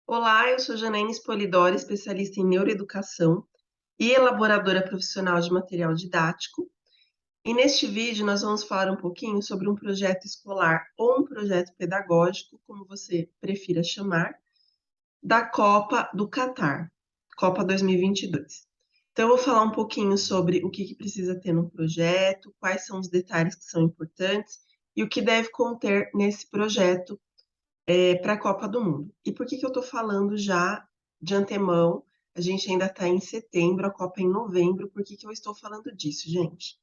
Olá, eu sou Janaína Spolidori, especialista em neuroeducação e elaboradora profissional de material didático. E neste vídeo nós vamos falar um pouquinho sobre um projeto escolar ou um projeto pedagógico, como você prefira chamar, da Copa do Catar, Copa 2022. Então, eu vou falar um pouquinho sobre o que precisa ter no projeto, quais são os detalhes que são importantes e o que deve conter nesse projeto para a Copa do Mundo. E por que eu estou falando já de antemão? A gente ainda está em setembro, a Copa é em novembro. Por que eu estou falando disso, gente?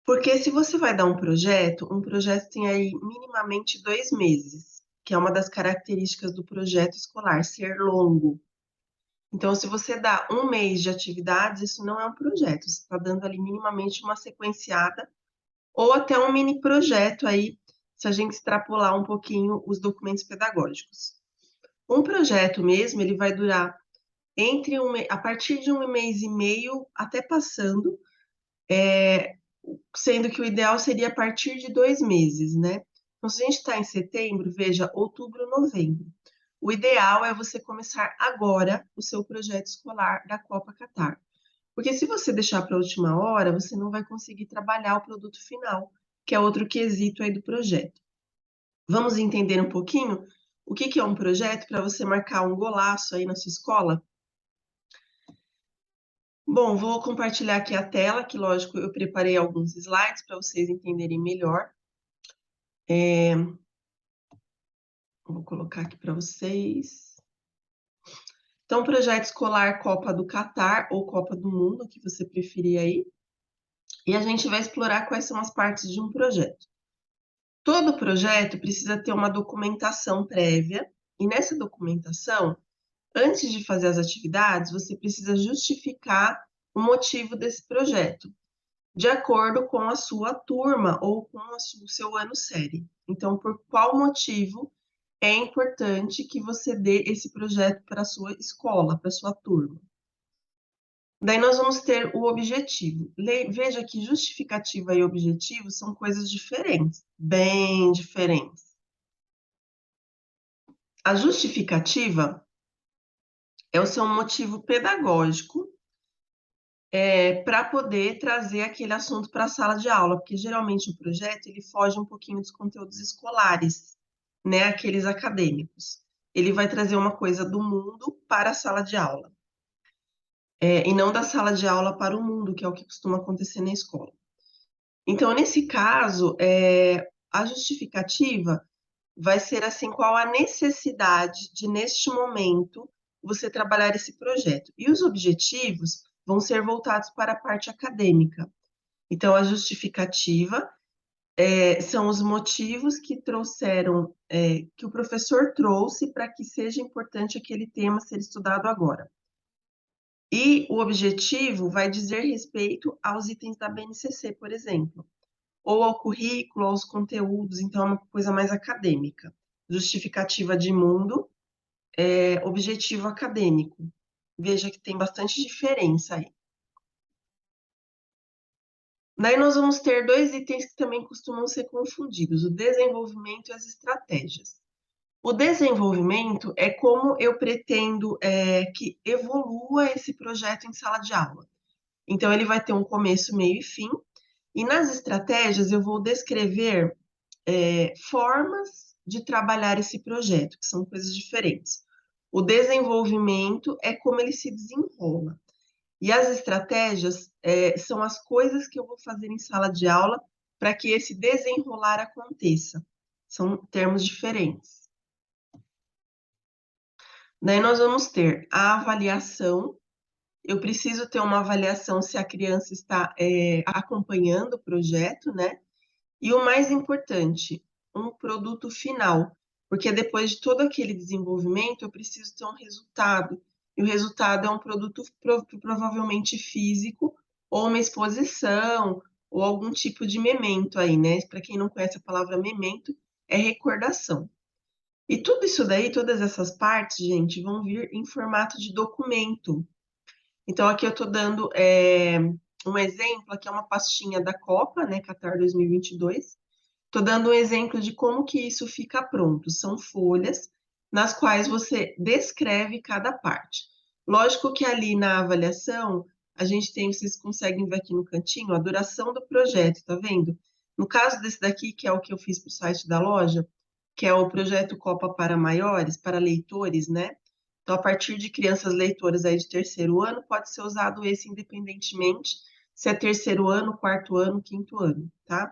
Porque se você vai dar um projeto tem aí minimamente 2 meses, que é uma das características do projeto escolar, ser longo. Então, se você dá 1 mês de atividades, isso não é um projeto, você está dando ali minimamente uma sequenciada ou até um mini projeto aí, se a gente extrapolar um pouquinho os documentos pedagógicos. Um projeto mesmo, ele vai durar a partir de 1 mês e meio até passando, sendo que o ideal seria a partir de 2 meses, né? Então, se a gente está em setembro, veja, outubro, novembro. O ideal é você começar agora o seu projeto escolar da Copa Catar. Porque se você deixar para a última hora, você não vai conseguir trabalhar o produto final, que é outro quesito aí do projeto. Vamos entender um pouquinho o que é um projeto para você marcar um golaço aí na sua escola? Bom, vou compartilhar aqui a tela, que lógico, eu preparei alguns slides para vocês entenderem melhor. Vou colocar aqui para vocês. Então, projeto escolar Copa do Catar ou Copa do Mundo, o que você preferir aí. E a gente vai explorar quais são as partes de um projeto. Todo projeto precisa ter uma documentação prévia, e nessa documentação, antes de fazer as atividades, você precisa justificar o motivo desse projeto, de acordo com a sua turma ou com o seu ano série. Então, por qual motivo é importante que você dê esse projeto para a sua escola, para a sua turma? Daí nós vamos ter o objetivo. Veja que justificativa e objetivo são coisas diferentes, bem diferentes. A justificativa é o seu motivo pedagógico para poder trazer aquele assunto para a sala de aula, porque geralmente o projeto ele foge um pouquinho dos conteúdos escolares, né, aqueles acadêmicos. Ele vai trazer uma coisa do mundo para a sala de aula, e não da sala de aula para o mundo, que é o que costuma acontecer na escola. Então, nesse caso, a justificativa vai ser assim, qual a necessidade de, neste momento, você trabalhar esse projeto. E os objetivos vão ser voltados para a parte acadêmica. Então, a justificativa são os motivos que trouxeram, que o professor trouxe para que seja importante aquele tema ser estudado agora. E o objetivo vai dizer respeito aos itens da BNCC, por exemplo, ou ao currículo, aos conteúdos, então é uma coisa mais acadêmica. Justificativa de mundo, objetivo acadêmico. Veja que tem bastante diferença aí. Daí nós vamos ter 2 itens que também costumam ser confundidos: o desenvolvimento e as estratégias. O desenvolvimento é como eu pretendo que evolua esse projeto em sala de aula. Então, ele vai ter um começo, meio e fim. E nas estratégias, eu vou descrever formas de trabalhar esse projeto, que são coisas diferentes. O desenvolvimento é como ele se desenrola. E as estratégias são as coisas que eu vou fazer em sala de aula para que esse desenrolar aconteça. São termos diferentes. Daí nós vamos ter a avaliação. Eu preciso ter uma avaliação se a criança está acompanhando o projeto, né? E o mais importante, um produto final, porque depois de todo aquele desenvolvimento, eu preciso ter um resultado. E o resultado é um produto provavelmente físico, ou uma exposição, ou algum tipo de memento aí, né? Para quem não conhece a palavra memento, é recordação. E tudo isso daí, todas essas partes, gente, vão vir em formato de documento. Então, aqui eu estou dando um exemplo, aqui é uma pastinha da Copa, né, Qatar 2022. Estou dando um exemplo de como que isso fica pronto. São folhas nas quais você descreve cada parte. Lógico que ali na avaliação, a gente tem, vocês conseguem ver aqui no cantinho, a duração do projeto, tá vendo? No caso desse daqui, que é o que eu fiz para o site da loja, que é o projeto Copa para Maiores, para leitores, né? Então, a partir de crianças leitoras aí de terceiro ano, pode ser usado esse independentemente se é terceiro ano, quarto ano, quinto ano, tá?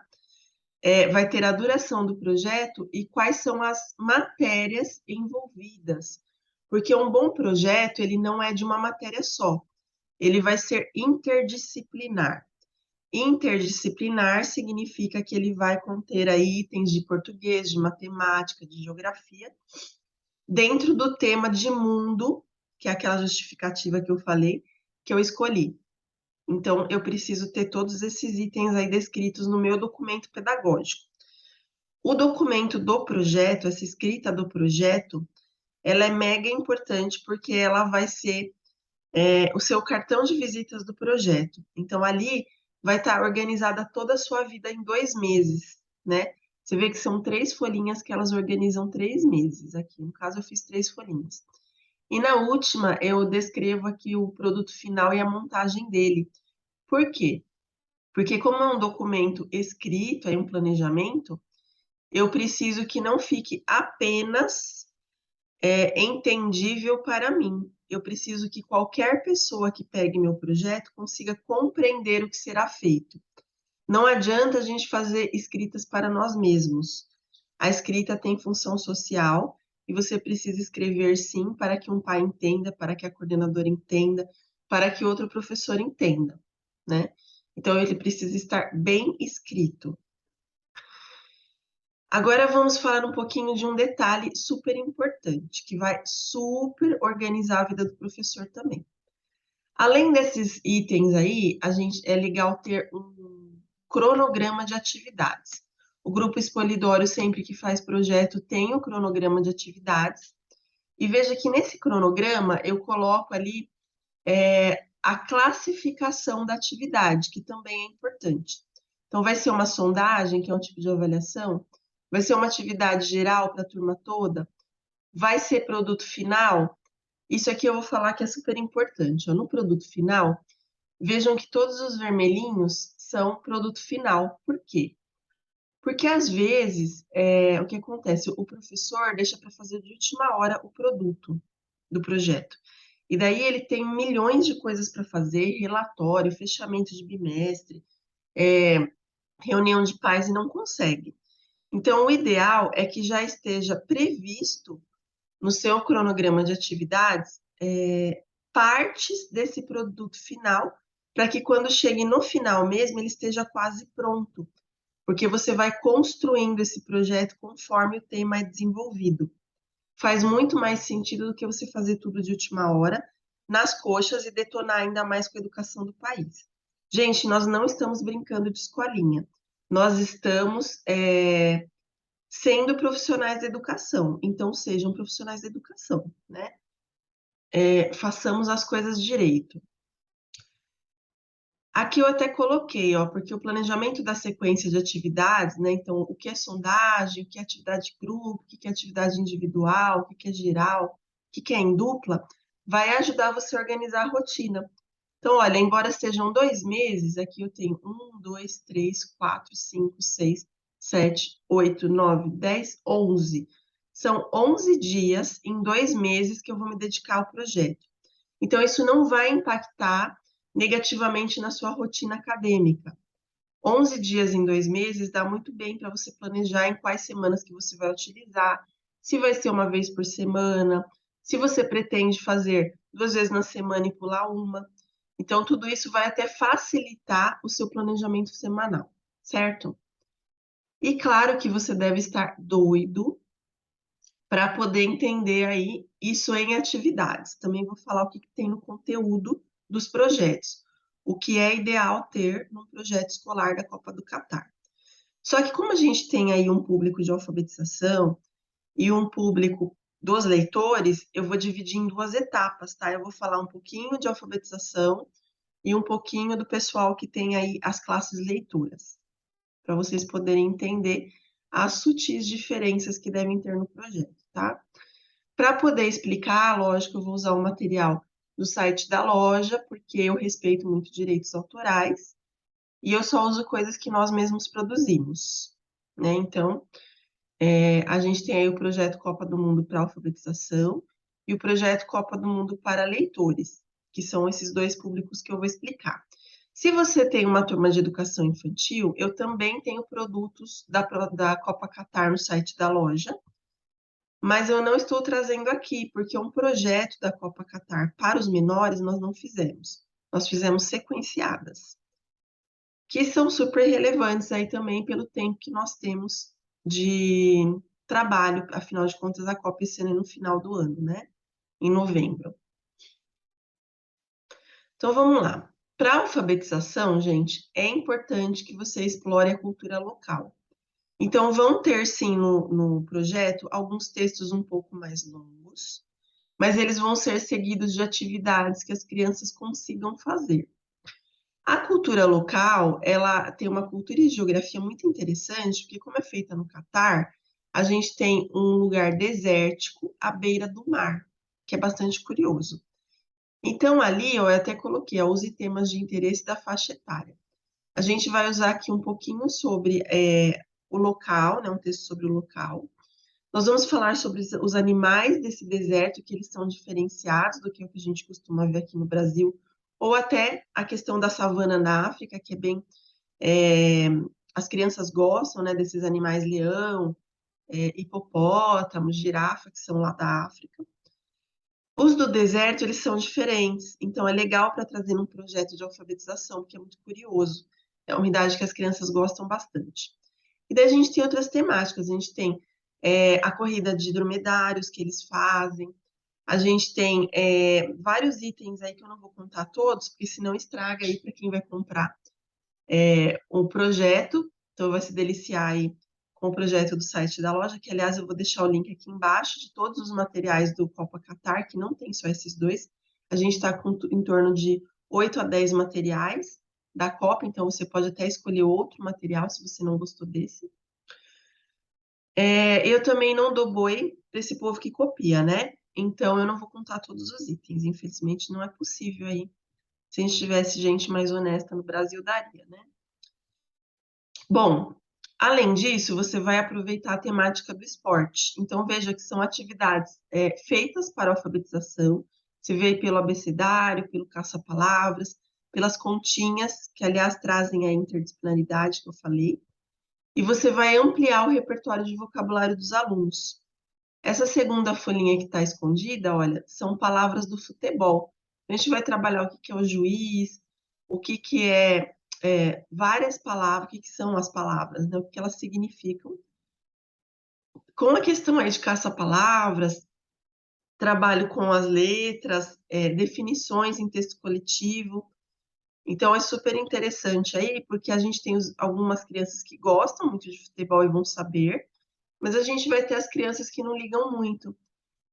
Vai ter a duração do projeto e quais são as matérias envolvidas. Porque um bom projeto, ele não é de uma matéria só, ele vai ser interdisciplinar. Interdisciplinar significa que ele vai conter aí itens de português, de matemática, de geografia, dentro do tema de mundo, que é aquela justificativa que eu falei, que eu escolhi. Então, eu preciso ter todos esses itens aí descritos no meu documento pedagógico. O documento do projeto, essa escrita do projeto, ela é mega importante porque ela vai ser o seu cartão de visitas do projeto. Então, ali vai estar organizada toda a sua vida em 2 meses, né? Você vê que são 3 folhinhas que elas organizam 3 meses aqui. No caso, eu fiz 3 folhinhas. E na última, eu descrevo aqui o produto final e a montagem dele. Por quê? Porque como é um documento escrito, é um planejamento, eu preciso que não fique apenas entendível para mim. Eu preciso que qualquer pessoa que pegue meu projeto consiga compreender o que será feito. Não adianta a gente fazer escritas para nós mesmos. A escrita tem função social e você precisa escrever sim para que um pai entenda, para que a coordenadora entenda, para que outro professor entenda, né? Então ele precisa estar bem escrito. Agora vamos falar um pouquinho de um detalhe super importante, que vai super organizar a vida do professor também. Além desses itens aí, é legal ter um cronograma de atividades. O grupo Expolidório, sempre que faz projeto, tem o cronograma de atividades. E veja que nesse cronograma eu coloco ali a classificação da atividade, que também é importante. Então, vai ser uma sondagem, que é um tipo de avaliação, vai ser uma atividade geral para a turma toda, vai ser produto final. Isso aqui eu vou falar que é super importante. Ó. No produto final, vejam que todos os vermelhinhos são produto final. Por quê? Porque às vezes, o que acontece? O professor deixa para fazer de última hora o produto do projeto. E daí ele tem milhões de coisas para fazer, relatório, fechamento de bimestre, reunião de pais e não consegue. Então, o ideal é que já esteja previsto no seu cronograma de atividades partes desse produto final, para que quando chegue no final mesmo, ele esteja quase pronto, porque você vai construindo esse projeto conforme o tema é desenvolvido. Faz muito mais sentido do que você fazer tudo de última hora, nas coxas e detonar ainda mais com a educação do país. Gente, nós não estamos brincando de escolinha, nós estamos sendo profissionais da educação, então sejam profissionais da educação, né? Façamos as coisas direito. Aqui eu até coloquei, ó, porque o planejamento da sequência de atividades, né? Então, o que é sondagem, o que é atividade de grupo, o que é atividade individual, o que é geral, o que é em dupla, vai ajudar você a organizar a rotina. Então, olha, embora sejam 2 meses, aqui eu tenho 1, 2, 3, 4, 5, 6, 7, 8, 9, 10, 11. São 11 dias em 2 meses que eu vou me dedicar ao projeto. Então, isso não vai impactar negativamente na sua rotina acadêmica. 11 dias em 2 meses dá muito bem para você planejar em quais semanas que você vai utilizar, se vai ser uma vez por semana, se você pretende fazer 2 vezes na semana e pular uma. Então, tudo isso vai até facilitar o seu planejamento semanal, certo? E claro que você deve estar doido para poder entender aí isso em atividades. Também vou falar o que tem no conteúdo dos projetos, o que é ideal ter num projeto escolar da Copa do Catar. Só que como a gente tem aí um público de alfabetização e um público dos leitores, eu vou dividir em 2 etapas, tá? Eu vou falar um pouquinho de alfabetização e um pouquinho do pessoal que tem aí as classes leituras, para vocês poderem entender as sutis diferenças que devem ter no projeto, tá? Para poder explicar, lógico, eu vou usar o material do site da loja, porque eu respeito muito direitos autorais e eu só uso coisas que nós mesmos produzimos, né? Então, a gente tem aí o projeto Copa do Mundo para alfabetização e o projeto Copa do Mundo para leitores, que são esses dois públicos que eu vou explicar. Se você tem uma turma de educação infantil, eu também tenho produtos da Copa Catar no site da loja, mas eu não estou trazendo aqui, porque um projeto da Copa Catar para os menores nós não fizemos. Nós fizemos sequenciadas, que são super relevantes aí também pelo tempo que nós temos de trabalho, afinal de contas, a Copa esse ano é no final do ano, né? Em novembro. Então vamos lá. Para alfabetização, gente, é importante que você explore a cultura local. Então, vão ter sim no projeto alguns textos um pouco mais longos, mas eles vão ser seguidos de atividades que as crianças consigam fazer. A cultura local, ela tem uma cultura e geografia muito interessante, porque como é feita no Catar, a gente tem um lugar desértico à beira do mar, que é bastante curioso. Então, ali, eu até coloquei, use temas de interesse da faixa etária. A gente vai usar aqui um pouquinho sobre o local, né, um texto sobre o local. Nós vamos falar sobre os animais desse deserto, que eles são diferenciados do que o que a gente costuma ver aqui no Brasil, ou até a questão da savana na África, que é bem. é, as crianças gostam, né, desses animais leão, hipopótamo, girafa, que são lá da África. Os do deserto, eles são diferentes, então é legal para trazer num projeto de alfabetização, porque é muito curioso. É uma idade que as crianças gostam bastante. E daí a gente tem outras temáticas, a gente tem a corrida de dromedários que eles fazem, a gente tem vários itens aí que eu não vou contar todos, porque senão estraga aí para quem vai comprar o projeto, então vai se deliciar aí com o projeto do site da loja, que aliás eu vou deixar o link aqui embaixo de todos os materiais do Copa Catar, que não tem só esses dois, a gente está com em torno de 8 a 10 materiais da Copa, então você pode até escolher outro material se você não gostou desse. Eu também não dou boi para esse povo que copia, né? Então eu não vou contar todos os itens, infelizmente não é possível aí. Se a gente tivesse gente mais honesta no Brasil, daria, né? Bom, além disso, você vai aproveitar a temática do esporte. Então, veja que são atividades feitas para alfabetização. Você vê pelo abecedário, pelo caça-palavras, pelas continhas, que aliás trazem a interdisciplinaridade que eu falei. E você vai ampliar o repertório de vocabulário dos alunos. Essa segunda folhinha que está escondida, olha, são palavras do futebol. A gente vai trabalhar o que que é o juiz, o que que é várias palavras, o que que são as palavras, né? O que elas significam. Com a questão aí de caça-palavras, trabalho com as letras, definições em texto coletivo. Então é super interessante aí, porque a gente tem algumas crianças que gostam muito de futebol e vão saber, mas a gente vai ter as crianças que não ligam muito.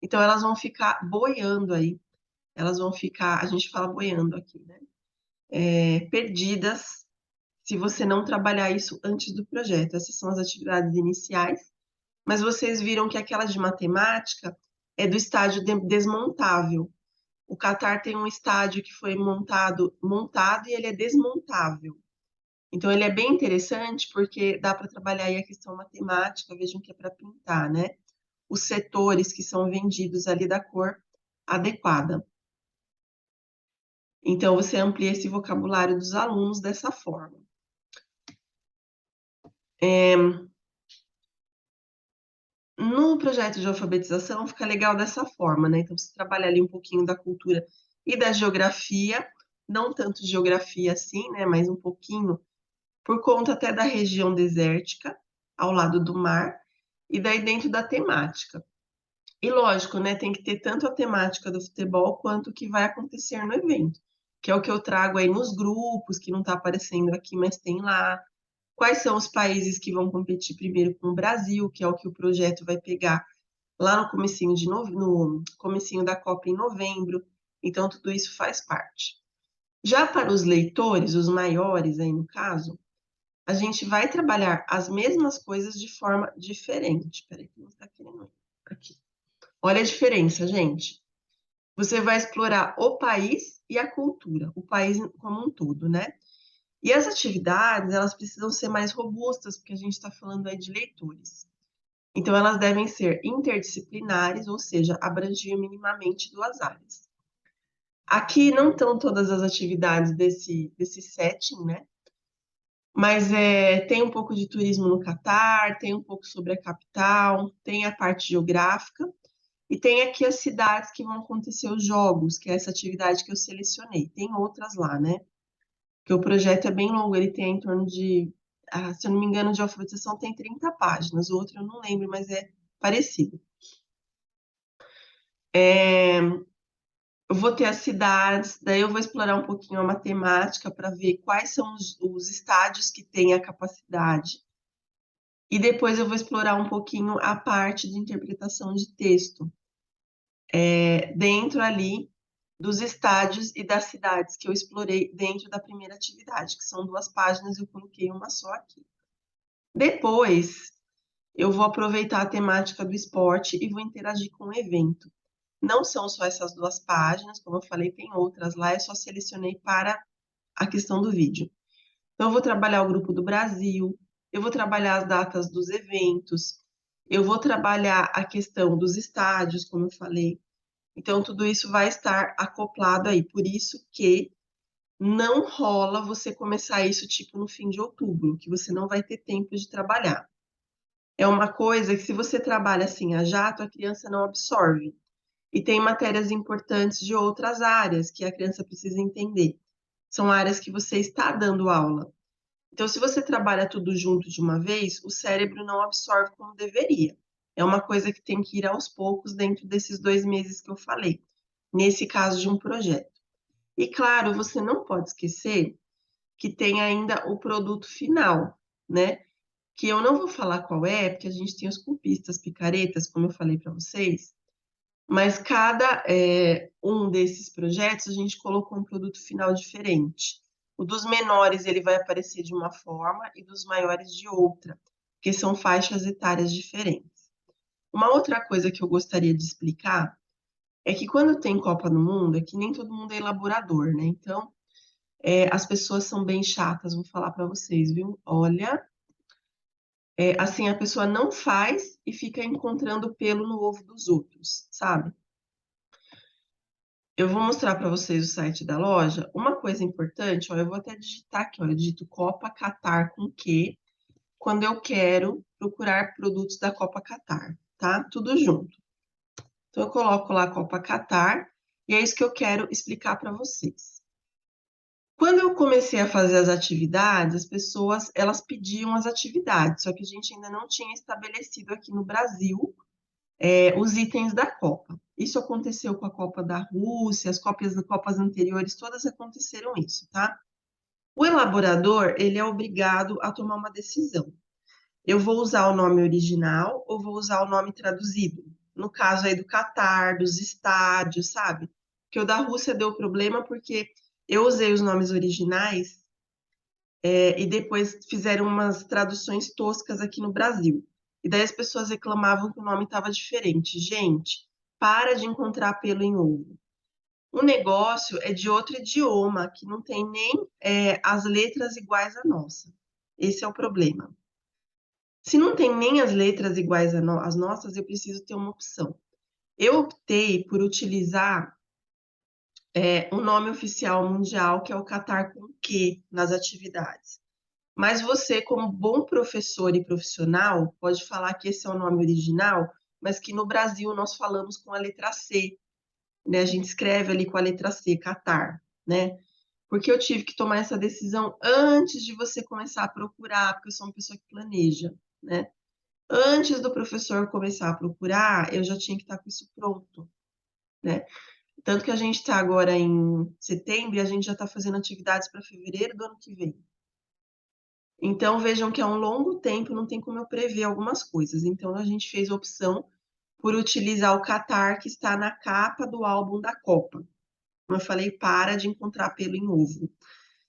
Então elas vão ficar boiando aí, elas vão ficar, a gente fala boiando aqui, né? Perdidas se você não trabalhar isso antes do projeto. Essas são as atividades iniciais, mas vocês viram que aquela de matemática é do estágio desmontável. O Catar tem um estádio que foi montado e ele é desmontável. Então ele é bem interessante porque dá para trabalhar aí a questão matemática, vejam que é para pintar, né? Os setores que são vendidos ali da cor adequada. Então, você amplia esse vocabulário dos alunos dessa forma. No projeto de alfabetização, fica legal dessa forma, né? Então, você trabalha ali um pouquinho da cultura e da geografia, não tanto geografia assim, né? Mas um pouquinho, por conta até da região desértica, ao lado do mar, e daí dentro da temática. E lógico, né? Tem que ter tanto a temática do futebol quanto o que vai acontecer no evento, que é o que eu trago aí nos grupos, que não está aparecendo aqui, mas tem lá. Quais são os países que vão competir primeiro com o Brasil, que é o que o projeto vai pegar lá no comecinho no comecinho da Copa em novembro. Então, tudo isso faz parte. Já para os leitores, os maiores aí no caso, a gente vai trabalhar as mesmas coisas de forma diferente. Peraí, que não está querendo ir. Aqui. Olha a diferença, gente. Você vai explorar o país e a cultura, o país como um todo, né? E as atividades, elas precisam ser mais robustas, porque a gente está falando aí de leitores. Então, elas devem ser interdisciplinares, ou seja, abranger minimamente duas áreas. Aqui não estão todas as atividades desse setting, né? Mas tem um pouco de turismo no Catar, tem um pouco sobre a capital, tem a parte geográfica, e tem aqui as cidades que vão acontecer os jogos, que é essa atividade que eu selecionei. Tem outras lá, né? Porque o projeto é bem longo, ele tem em torno de, se eu não me engano, de alfabetização tem 30 páginas, o outro eu não lembro, mas é parecido. Eu vou ter as cidades, daí eu vou explorar um pouquinho a matemática para ver quais são os estádios que têm a capacidade. E depois eu vou explorar um pouquinho a parte de interpretação de texto, dentro ali dos estádios e das cidades que eu explorei dentro da primeira atividade, que são 2 páginas, eu coloquei uma só aqui. Depois, eu vou aproveitar a temática do esporte e vou interagir com o evento. Não são só essas 2 páginas, como eu falei, tem outras lá, eu só selecionei para a questão do vídeo. Então, eu vou trabalhar o grupo do Brasil, eu vou trabalhar as datas dos eventos, eu vou trabalhar a questão dos estádios, como eu falei. Então, tudo isso vai estar acoplado aí. Por isso que não rola você começar isso tipo no fim de outubro, que você não vai ter tempo de trabalhar. É uma coisa que se você trabalha assim a jato, a criança não absorve. E tem matérias importantes de outras áreas que a criança precisa entender. São áreas que você está dando aula. Então, se você trabalha tudo junto de uma vez, o cérebro não absorve como deveria. É uma coisa que tem que ir aos poucos dentro desses 2 meses que eu falei, nesse caso de um projeto. E claro, você não pode esquecer que tem ainda o produto final, né? Que eu não vou falar qual é, porque a gente tem os cupistas, picaretas, como eu falei para vocês, mas cada um desses projetos a gente colocou um produto final diferente. O dos menores ele vai aparecer de uma forma e dos maiores de outra, porque são faixas etárias diferentes. Uma outra coisa que eu gostaria de explicar é que quando tem Copa no Mundo, é que nem todo mundo é elaborador, né? Então, as pessoas são bem chatas, vou falar para vocês, viu? Olha, assim, a pessoa não faz e fica encontrando pelo no ovo dos outros, sabe? Eu vou mostrar para vocês o site da loja. Uma coisa importante, ó, eu vou até digitar aqui, ó, eu digito Copa Catar com Q, quando eu quero procurar produtos da Copa Catar, tá? Tudo junto. Então, eu coloco lá Copa Catar e é isso que eu quero explicar para vocês. Quando eu comecei a fazer as atividades, as pessoas, elas pediam as atividades, só que a gente ainda não tinha estabelecido aqui no Brasil os itens da Copa. Isso aconteceu com a Copa da Rússia, as Copas anteriores, todas aconteceram isso, tá? O elaborador, ele é obrigado a tomar uma decisão. Eu vou usar o nome original ou vou usar o nome traduzido? No caso aí do Catar, dos estádios, sabe? Que o da Rússia deu problema porque eu usei os nomes originais e depois fizeram umas traduções toscas aqui no Brasil. E daí as pessoas reclamavam que o nome estava diferente. Gente, para de encontrar pelo em ovo. O negócio é de outro idioma, que não tem nem as letras iguais à nossa. Esse é o problema. Se não tem nem as letras iguais às nossas, eu preciso ter uma opção. Eu optei por utilizar o nome oficial mundial, que é o Catar com Q, nas atividades. Mas você, como bom professor e profissional, pode falar que esse é o nome original, mas que no Brasil nós falamos com a letra C, né? A gente escreve ali com a letra C, Catar, né? Porque eu tive que tomar essa decisão antes de você começar a procurar, porque eu sou uma pessoa que planeja, né? Antes do professor começar a procurar, eu já tinha que estar com isso pronto, né? Tanto que a gente está agora em setembro e a gente já está fazendo atividades para fevereiro do ano que vem. Então, vejam que é um longo tempo, não tem como eu prever algumas coisas. Então, a gente fez a opção por utilizar o Catar, que está na capa do álbum da Copa. Como eu falei, para de encontrar pelo em ovo.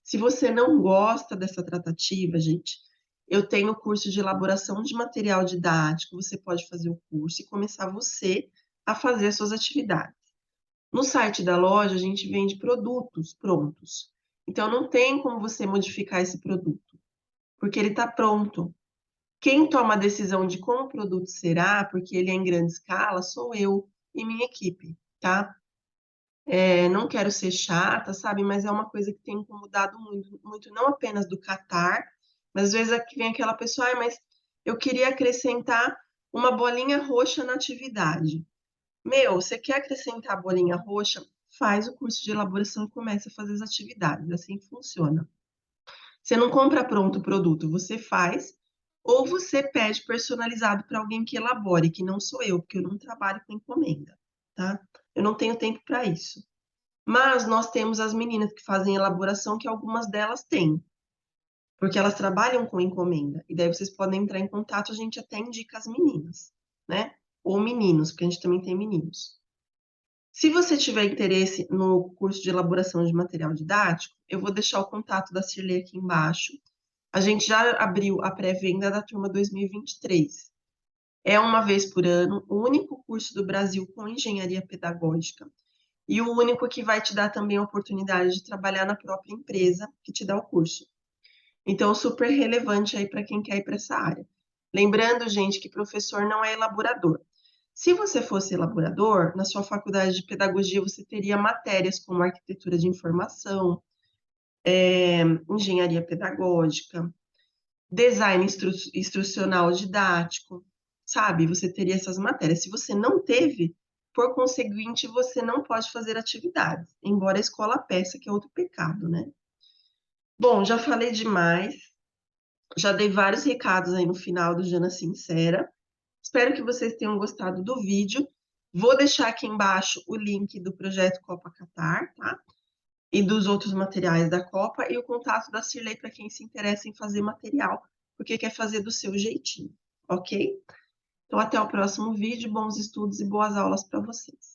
Se você não gosta dessa tratativa, gente, eu tenho curso de elaboração de material didático. Você pode fazer o curso e começar você a fazer as suas atividades. No site da loja, a gente vende produtos prontos. Então, não tem como você modificar esse produto, porque ele está pronto. Quem toma a decisão de como o produto será, porque ele é em grande escala, sou eu e minha equipe, tá? Não quero ser chata, sabe? Mas é uma coisa que tem incomodado muito, muito, não apenas do Catar, mas às vezes aqui vem aquela pessoa, "Ai, mas eu queria acrescentar uma bolinha roxa na atividade." Meu, você quer acrescentar a bolinha roxa? Faz o curso de elaboração e começa a fazer as atividades. Assim que funciona. Você não compra pronto o produto, você faz, ou você pede personalizado para alguém que elabore, que não sou eu, porque eu não trabalho com encomenda, tá? Eu não tenho tempo para isso. Mas nós temos as meninas que fazem elaboração, que algumas delas têm, porque elas trabalham com encomenda. E daí vocês podem entrar em contato, a gente até indica as meninas, né? Ou meninos, porque a gente também tem meninos. Se você tiver interesse no curso de elaboração de material didático, eu vou deixar o contato da Cirlei aqui embaixo. A gente já abriu a pré-venda da turma 2023. É uma vez por ano, o único curso do Brasil com engenharia pedagógica e o único que vai te dar também a oportunidade de trabalhar na própria empresa que te dá o curso. Então, super relevante aí para quem quer ir para essa área. Lembrando, gente, que professor não é elaborador. Se você fosse elaborador, na sua faculdade de pedagogia você teria matérias como arquitetura de informação, engenharia pedagógica, design instrucional didático, sabe? Você teria essas matérias. Se você não teve, por conseguinte, você não pode fazer atividades, embora a escola peça, que é outro pecado, né? Bom, já falei demais, já dei vários recados aí no final do Jana Sincera. Espero que vocês tenham gostado do vídeo. Vou deixar aqui embaixo o link do projeto Copa Catar, tá? E dos outros materiais da Copa e o contato da Cirlei para quem se interessa em fazer material, porque quer fazer do seu jeitinho, ok? Então, até o próximo vídeo, bons estudos e boas aulas para vocês.